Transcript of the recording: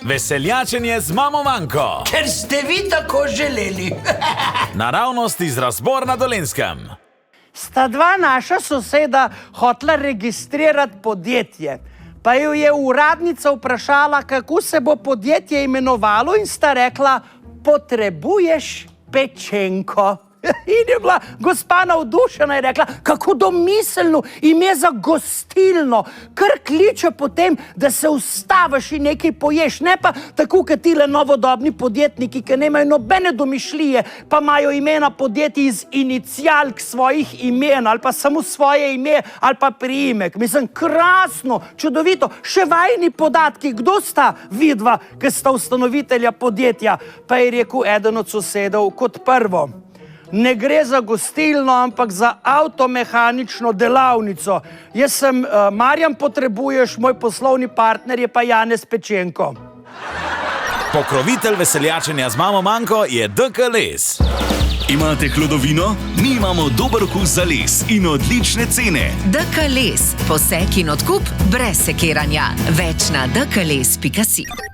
Veseljačenje z mamo Manko. Ker ste vi tako želeli. Naravnost iz Razbor na Dolenjskem. Sta dva naša soseda hotla registrirati podjetje. Pa jo je uradnica vprašala, kako se bo podjetje imenovalo, in sta rekla: potrebuješ pečenko. In je bila gospa navdušena in rekla: kako domiselno ime za gostilno, kar kliče potem, da se ustaviš in nekaj poješ, ne pa tako kot tile novodobni podjetniki, ki nemajo nobene domišljije, pa imajo imena podjetij iz inicialk svojih imen ali pa samo svoje ime ali pa priimek. Mislim, krasno, čudovito. Še vajni podatki, kdo sta vidva, ki sta ustanovitelja podjetja? Pa je rekel eden od sosedov: kot prvo, ne gre za gostilno, ampak za avtomehanično delavnico. Jaz sem Marjan Potrebuješ, moj poslovni partner je pa Janez Pečenko. Pokrovitelj veseljačenja z mamo Manko je DK Les. Imate hlodovino? Mi imamo dober okus za les in odlične cene. DK Les, posek in odkup brez sekiranja. Več na dkles.si.